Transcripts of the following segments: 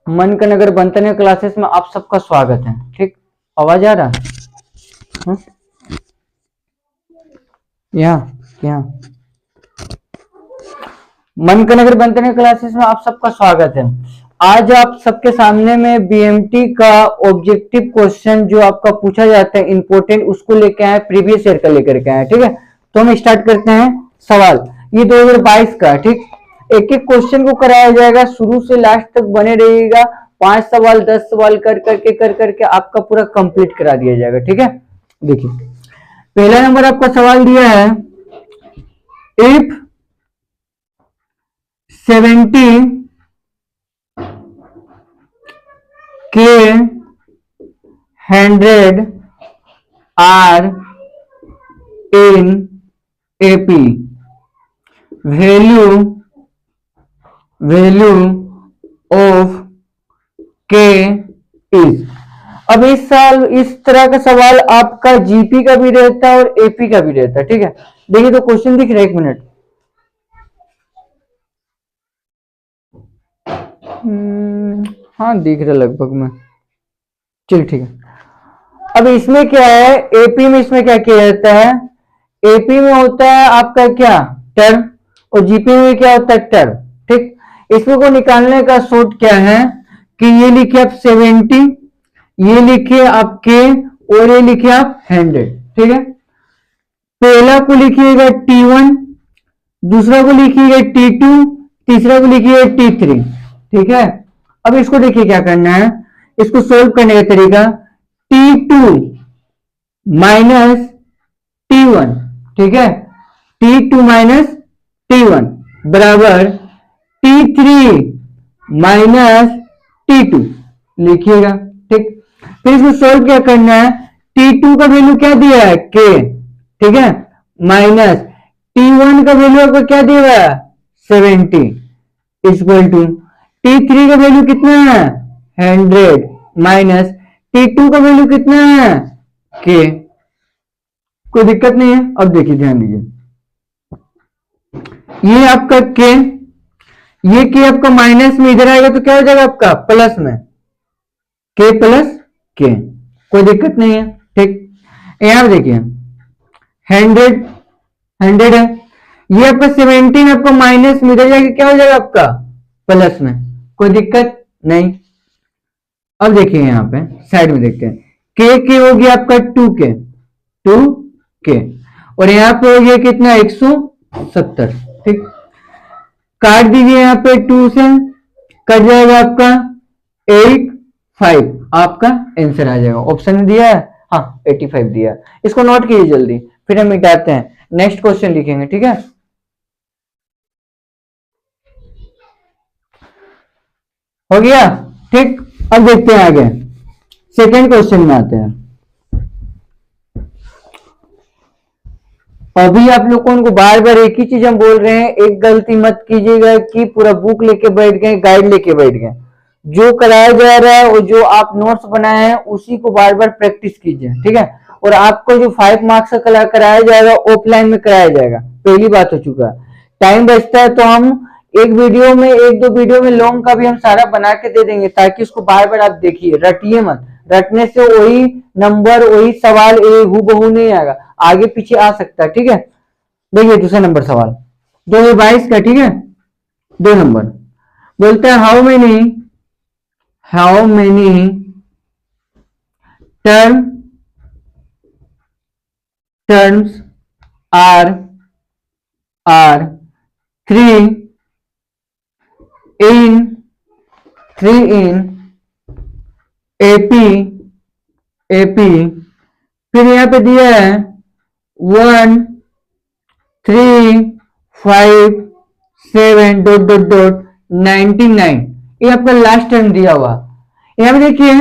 मन का नगर बनतने क्लासेस में आप सबका स्वागत है। ठीक, आवाज आ रहा है? यहाँ मन का नगर बनतने क्लासेस में आप सबका स्वागत है। आज आप सबके सामने में बीएमटी का ऑब्जेक्टिव क्वेश्चन जो आपका पूछा जाता है इंपोर्टेंट, उसको लेके आए, प्रीवियस ईयर का लेकर के आए। ठीक है, तो हम स्टार्ट करते हैं सवाल। ये 2022 का, ठीक, एक एक क्वेश्चन को कराया जाएगा, शुरू से लास्ट तक बने रहिएगा। 5 सवाल 10 सवाल कर करके आपका पूरा कंप्लीट करा दिया जाएगा। ठीक है, देखिए पहला नंबर आपका सवाल दिया है, if 70 K 100 are in AP, value of K is. अब इस साल इस तरह का सवाल आपका जीपी का भी रहता है और एपी का भी रहता है। ठीक है, देखिए तो क्वेश्चन दिख रहा है, एक मिनट। हाँ दिख रहा लगभग में, चल ठीक है। अब इसमें क्या है, एपी में इसमें क्या किया जाता है, एपी में होता है आपका क्या टर्म, और जीपी में क्या होता है टर्म। ठीक, इसमें को निकालने का शॉर्ट क्या है कि ये लिखिए आप 70, ये लिखिए आप के, और ये लिखिए आप 100। ठीक है, पहला को लिखिएगा T1, दूसरा को लिखिएगा T2, तीसरा को लिखिएगा T3। ठीक है, अब इसको देखिए क्या करना है, इसको सोल्व करने का तरीका, T2 माइनस T1, ठीक है, T2 माइनस T1 बराबर T3 माइनस T2 लिखिएगा। ठीक, फिर इसको सोल्व क्या करना है, T2 का वैल्यू क्या दिया है K, ठीक है, माइनस T1 का वैल्यू आपको क्या दिया है 70, इक्वल टू T3 का वैल्यू कितना है 100 माइनस T2 का वैल्यू कितना है K। कोई दिक्कत नहीं है। अब देखिए ध्यान दीजिए, ये आपका K, ये K आपका माइनस में इधर आएगा तो क्या हो जाएगा आपका प्लस में, K प्लस K, कोई दिक्कत नहीं है। ठीक, यहां देखिए 100 है, ये आपका 17 आपका माइनस में इधर जाएगा क्या हो जाएगा आपका प्लस में, कोई दिक्कत नहीं। अब देखिए यहां पे साइड में देखते हैं, के हो गया आपका 2k, और यहां पे हो गया कितना 170। ठीक, काट दीजिए यहां पे 2 से, कट जाएगा आपका 85, आपका आंसर आ जाएगा। ऑप्शन में दिया है, हाँ 85 दिया है। इसको नोट कीजिए जल्दी, फिर हम मिटाते हैं, नेक्स्ट क्वेश्चन लिखेंगे। ठीक है, हो गया। ठीक, अब देखते हैं आगे, सेकंड क्वेश्चन में आते हैं। अभी आप लोगों को बार बार एक ही चीज हम बोल रहे हैं, एक गलती मत कीजिएगा कि पूरा बुक लेके बैठ गए, गाइड लेके बैठ गए। जो कराया जा रहा है और जो आप नोट्स बनाए हैं उसी को बार बार प्रैक्टिस कीजिए। ठीक है, और आपको जो 5 मार्क्स का कराया जाएगा ऑफलाइन में कराया जाएगा, पहली बात हो चुका है। टाइम बचता है तो हम एक वीडियो में, एक दो वीडियो में लॉन्ग का भी हम सारा बना के दे देंगे, ताकि उसको बार बार आप देखिए, रटिए मत। रटने से वही नंबर वही सवाल हूबहू नहीं आएगा, आगे पीछे आ सकता है। ठीक है, देखिए दूसरा नंबर सवाल 2022 का। ठीक है, 2 नंबर बोलते हैं how many terms are 3 in AP, फिर यहां पे दिया है 1 3 5 7 .99, ये आपका लास्ट टर्म दिया हुआ। यहां पे देखिए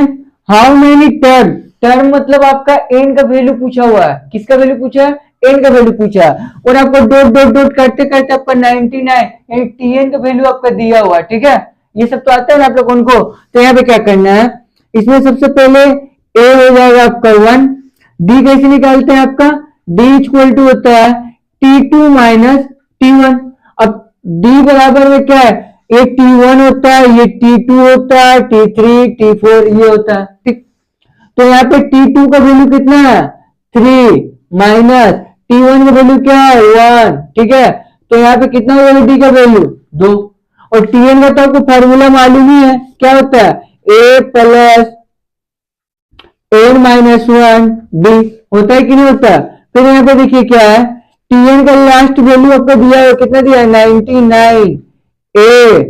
हाउ मेनी टर्म मतलब आपका एन का वैल्यू पूछा हुआ है, किसका वैल्यू पूछा है, एन का वैल्यू पूछा है, और आपको डॉट करते करते आपका 99 टीएन का वैल्यू आपका दिया हुआ। ठीक है, ये सब तो आता है ना आप लोगों को। तो यहाँ पे क्या करना है, इसमें सबसे पहले ए हो जाएगा आपका 1, डी कैसे निकालते हैं, आपका डी इक्वल टू होता है T2 माइनस T1। अब डी बराबर में क्या है ये T1 होता है, ये T2 होता है, T3, T4 ये होता है। ठीक, तो यहाँ पे T2 का वैल्यू कितना है 3 माइनस T1 का वैल्यू क्या है 1। ठीक है, तो यहाँ पे कितना हो जाएगा D का वैल्यू 2। और Tn का तो आपको फॉर्मूला मालूम ही है, क्या होता है a plus n minus 1 d होता है कि नहीं होता है। फिर यहाँ पे देखिए क्या है, Tn का लास्ट वैल्यू आपको दिया है, कितना दिया है 99। a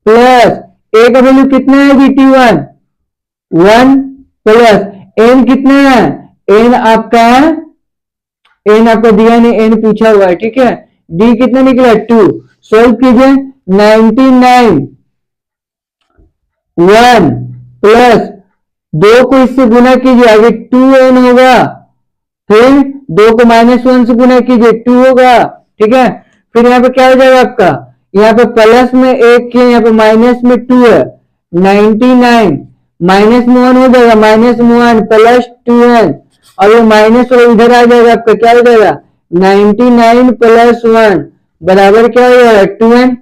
प्लस a का वैल्यू कितना है जी T1 1 प्लस n कितना है n आपका दिया नहीं, n पूछा हुआ है। ठीक है, d कितना निकला 2। सोल्व कीजिए 99 1 प्लस 2 को इससे गुना कीजिए, आगे 2n होगा, फिर 2 को -1 से गुना कीजिए 2 होगा। ठीक है, फिर यहाँ पे क्या हो जाएगा आपका, यहाँ पे प्लस में 1 के, यहाँ पे माइनस में 2 है, 99 माइनस में 1 हो जाएगा, -1 प्लस 2n, और ये माइनस और इधर आ जाएगा आपका, क्या हो जाएगा 99 प्लस 1 बराबर क्या हो जाएगा 2n।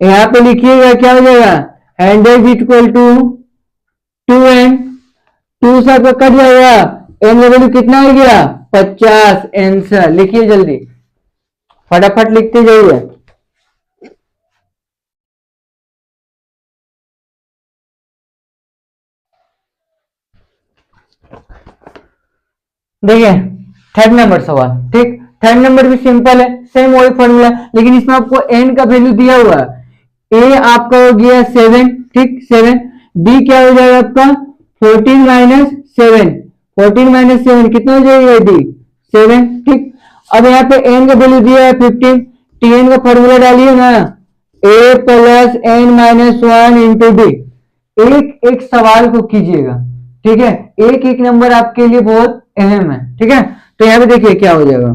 यहाँ पे लिखिएगा क्या हो जाएगा 100 इक्वल टू 2n, 2 से आपका कट जाएगा, n का वैल्यू कितना हो गया 50। आंसर लिखिए जल्दी, फटाफट लिखते जाइए। देखिए थर्ड नंबर सवाल। ठीक, थर्ड नंबर भी सिंपल है, सेम वही फॉर्मूला, लेकिन इसमें आपको n का वैल्यू दिया हुआ है। a आपका हो गया 7, ठीक 7, d क्या हो जाएगा आपका 14 माइनस 7, 14 माइनस 7 कितना हो जाएगा d 7। ठीक, अब यहाँ पे n का वैल्यू दिया है 15, tn का फॉर्मूला डालिए ना, a plus n minus 1 into D. एक एक सवाल को कीजिएगा, ठीक है, एक एक नंबर आपके लिए बहुत अहम है। ठीक है, तो यहाँ पे देखिए क्या हो जाएगा,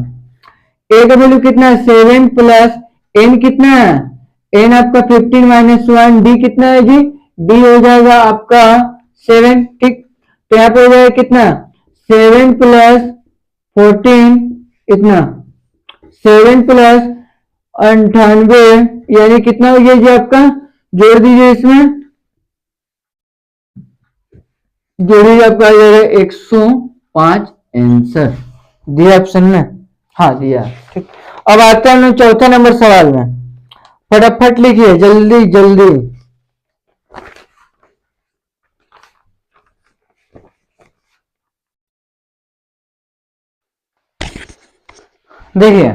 a का वैल्यू कितना है 7 प्लस n कितना है n आपका 15 माइनस 1, d कितना है जी d हो जाएगा आपका 7। ठीक, तो यहाँ पे हो जाएगा कितना 7 प्लस 14 इतना 7 प्लस 98 यानी कितना हो गया जी आपका, जोड़ दीजिए इसमें, जोड़िए आपका आ जाएगा 105 आंसर। दिया ऑप्शन में, हाँ दिया। ठीक, अब आते हैं हम चौथा नंबर सवाल में, फटाफट लिखिए जल्दी जल्दी। देखिए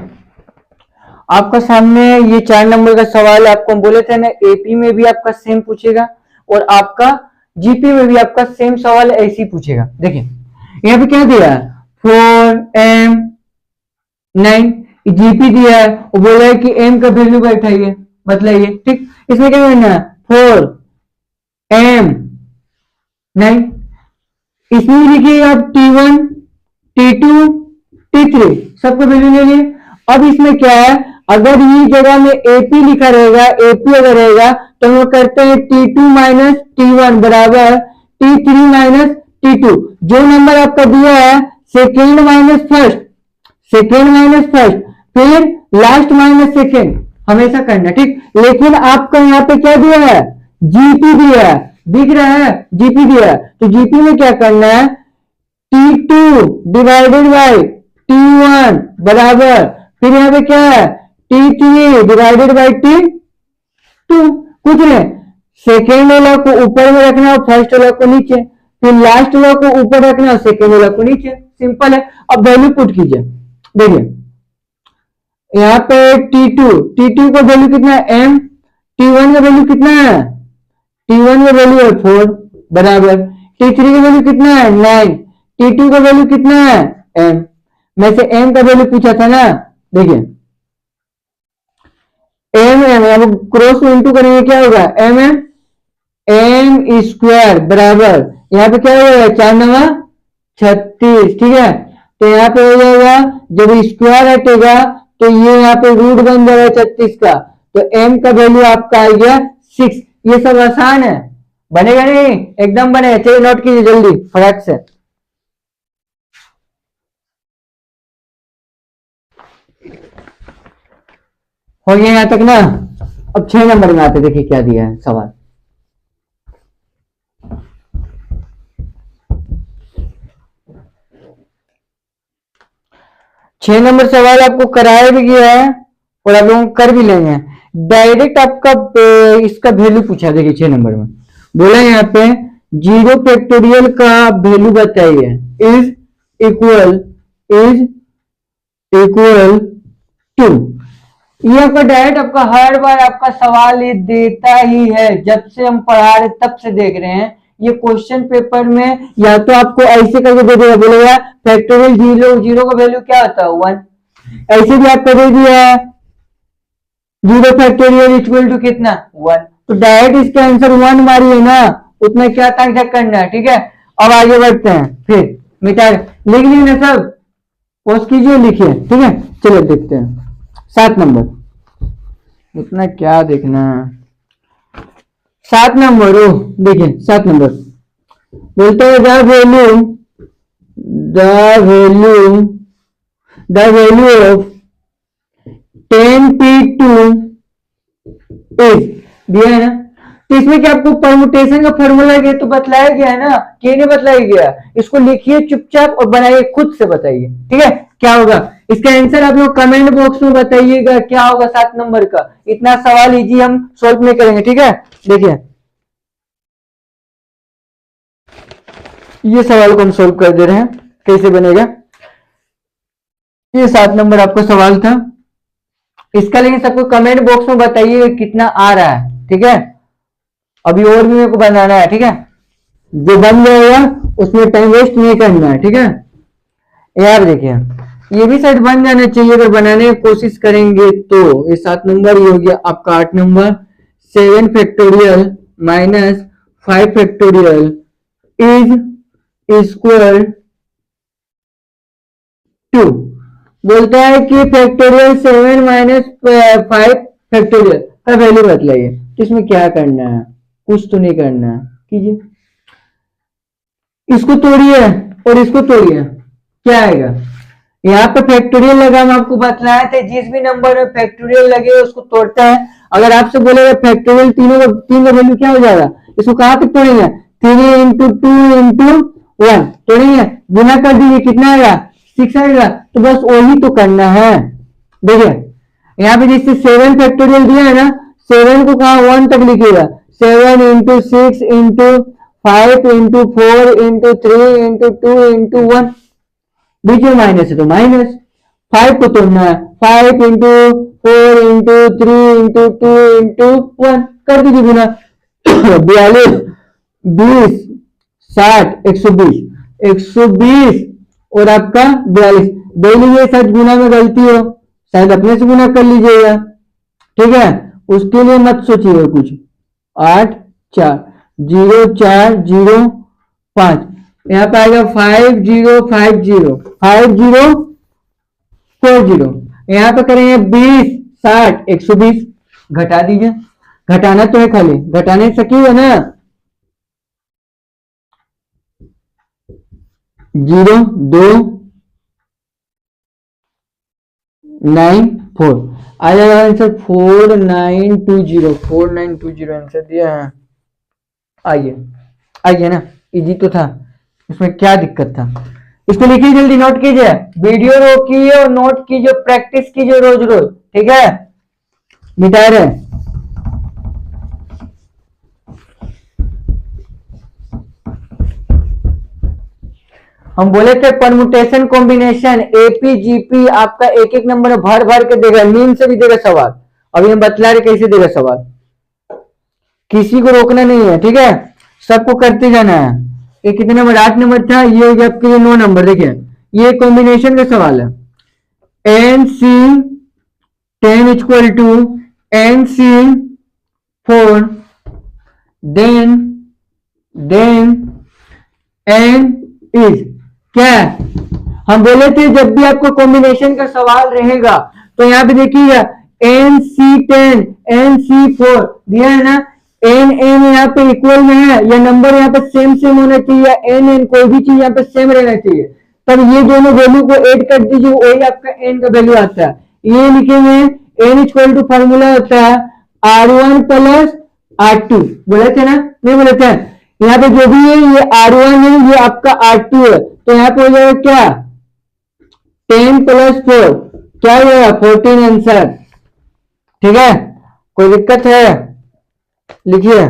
आपका सामने ये 4 नंबर का सवाल, आपको हम बोले थे ना एपी में भी आपका सेम पूछेगा और आपका जीपी में भी आपका सेम सवाल ऐसे ही पूछेगा। देखिए यहाँ पे क्या दिया है 4m9, जीपी दिया है, वो बोला है कि m का वैल्यू बैठाइए, बतलाइए। ठीक, इसमें क्या करना है 4m9, इसमें लिखिए आप T1 T2 T3 सबको वैल्यू ले लिए। अब इसमें क्या है, अगर ये जगह में AP लिखा रहेगा, AP अगर रहेगा तो हम करते हैं T2 माइनस T1 बराबर T3 माइनस T2। जो नंबर आपका दिया है second minus first, second minus first, फिर लास्ट माइनस सेकेंड, हमेशा करना। ठीक, लेकिन आपका यहाँ पे क्या दिया है जीपी दिया है, दिख रहा है जीपी दिया है, तो जीपी में क्या करना है T2 डिवाइडेड बाई T1 बराबर, फिर यहाँ पे क्या है T3 डिवाइडेड बाई T2। कुछ नहीं, सेकेंड वाला को ऊपर में रखना और फर्स्ट वाला को नीचे, फिर लास्ट वाला को ऊपर रखना और सेकेंड वाला को नीचे, सिंपल है। अब वैल्यू पुट कीजिए, देखिए यहाँ पे T2 का वैल्यू कितना है m, T1 का वैल्यू कितना है, T1 का वैल्यू है 4 बराबर, T3 का वैल्यू कितना है 9, T2 का वैल्यू कितना है m, में से m का वैल्यू पूछा था ना। देखिए m क्रॉस में इंटू करेंगे क्या होगा m स्क्वायर बराबर, यहाँ पे क्या हो जाएगा 4 9 36। ठीक है, तो यहाँ पे हो जाएगा जब स्क्वायर हटेगा तो ये यहाँ पे रूट बन जाएगा 36 का, तो m का वैल्यू आपका आ गया 6। ये सब आसान है, बनेगा नहीं एकदम बनेगा। चलिए नोट कीजिए जल्दी फटाक से। हो गया यहाँ तक ना। अब 6 नंबर में आते, देखिए क्या दिया है सवाल। छह नंबर सवाल आपको कराया भी गया है और आप लोग कर भी लेंगे। डायरेक्ट आपका इसका वैल्यू पूछा, देखिए 6 नंबर में बोला यहाँ पे 0 फैक्टोरियल का वैल्यू बताइए। इज इक्वल टू, ये आपका डायरेक्ट आपका हर बार आपका सवाल ये देता ही है, जब से हम पढ़ा रहे तब से देख रहे हैं। ये क्वेश्चन पेपर में या तो आपको ऐसे करके दे देगा, बोलेगा फैक्टोरियल 0 का वैल्यू क्या होता है 1, ऐसे भी आपको दे दिया है 0 फैक्टोरियल इक्वल टू कितना 1, तो डायरेक्ट इसका आंसर 1 मारिए ना, उतना क्या तक करना है। ठीक है, अब आगे बढ़ते हैं, फिर मिटा लिख ली ना सब, पोस्ट कीजिए लिखिए। ठीक है, चलो देखते हैं 7 नंबर, इतना क्या देखना है। 7 नंबर, ओ देखिए 7 नंबर बोलते हैं the value of 10p2 is दिया है ना, तो इसमें क्या आपको परमुटेशन का फॉर्मूला ये तो बतलाया गया है ना, कि नहीं बतलाया गया, इसको लिखिए चुपचाप और बनाइए, खुद से बताइए। ठीक है, क्या होगा इसका आंसर आप लोग कमेंट बॉक्स में बताइएगा क्या होगा 7 नंबर का। इतना सवाल इजी हम सॉल्व नहीं करेंगे। ठीक है, देखिए ये सवाल को हम सोल्व कर दे रहे हैं, कैसे बनेगा। ये 7 नंबर आपका सवाल था, इसका लेकिन सबको कमेंट बॉक्स में बताइए कितना आ रहा है। ठीक है, अभी और भी मेरे को बनाना है। ठीक है, जो बन जाएगा उसमें टाइम वेस्ट नहीं करना है। ठीक है यार, देखिए ये भी शायद बन जाना चाहिए, अगर बनाने की कोशिश करेंगे तो। ये 7 नंबर ये हो गया आपका। 8 number 7 factorial minus 5 factorial is equal to, बोलता है कि फैक्टोरियल 7 माइनस 5 फैक्टोरियल का वैल्यू बतलाइए। तो इसमें क्या करना है, कुछ तो नहीं करना है, कीजिए, इसको तोड़िए और इसको तोड़िए, क्या आएगा। यहाँ पे फैक्टोरियल लगा, हम आपको बतलाया था जिस भी नंबर में फैक्टोरियल लगे उसको तोड़ता है। अगर आपसे बोलेगा फैक्टोरियल तीन का वैल्यू क्या हो जाएगा, इसको कहां तक तोड़ेंगे, 3 इंटू 2 इंटू 1 तोड़ेंगे, गुना कर दीजिए, कितना आएगा 6 आएगा। तो बस वही तो करना है। देखिए यहाँ पे जिससे 7 फैक्टोरियल दिया है ना, 7 को कहा 1 तक लिखिएगा, 7 into 6 into 5 into 4 into 3 into 2 into 1, बीच में माइनस है तो माइनस, 5 को तोड़ना है, 5 इंटू 4 इंटू 3 इंटू 2 इंटू 1 कर दीजिए गुना। 42 20 60 120 और आपका 42 दे लीजिए, शायद गुना में गलती हो, शायद अपने से गुना कर लीजिएगा। ठीक है, उसके लिए मत सोचिएगा कुछ। 8 4 0 4 0 5, यहाँ पे आएगा 5050 5040, यहाँ पे करेंगे 20 60 120, घटा दीजिए, घटाना तो है, खाली घटाने सकिएगा ना। 0 2 9 4 आ जाएगा आंसर 4920 आंसर दिया है। आइए ना, इजी तो था, इसमें क्या दिक्कत था। इसको लिखिए, जल्दी नोट कीजिए, वीडियो रोकिए और नोट कीजिए, प्रैक्टिस कीजिए रोज रोज। ठीक है, मिटा रहे हम बोले थे परमुटेशन कॉम्बिनेशन एपीजीपी आपका एक एक नंबर में भर भर के देगा, नींद से भी देगा सवाल। अभी हम बतला रहे कैसे देगा सवाल, किसी को रोकना नहीं है। ठीक है, सबको करते जाना है। ये कितने नंबर, 8 नंबर था, ये हो गया आपके लिए 9 नंबर। देखिए ये कॉम्बिनेशन का सवाल है, NC10 equal to NC4 then N is क्या है। हम बोले थे जब भी आपको कॉम्बिनेशन का सवाल रहेगा तो यहाँ पे देखिएगा NC10 NC4 दिया है ना, एन एन यहाँ पे इक्वल में है, या नंबर यहाँ पे सेम होना चाहिए, एन एन कोई भी चीज यहाँ पे सेम रहना चाहिए, तब ये दोनों वैल्यू को ऐड कर दीजिए, वही आपका एन का वैल्यू आता है। ये लिखेंगे एन इक्वल टू फॉर्मूला होता है R1 प्लस R2, बोले थे ना, नहीं बोले थे? यहाँ पे जो भी है ये R1 है, ये आपका R2 है, तो यहाँ पे हो जाएगा क्या 10 प्लस 4, क्या हो जाएगा 14 आंसर। ठीक है, कोई दिक्कत है? लिखिए